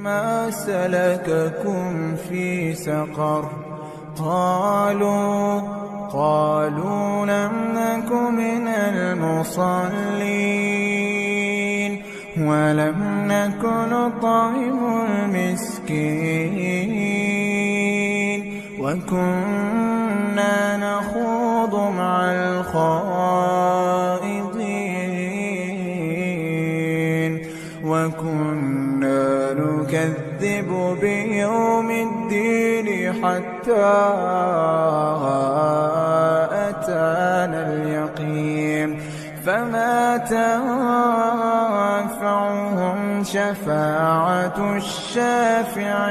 ما سلككم في سقر قالوا لم نك من المصلين ولم نك نطعم المسكين وكنا نخوض مع الخائضين وكنا نكذب بيوم الدين حتى أتانا اليقين فما تنفعهم شفاعة الشافعين.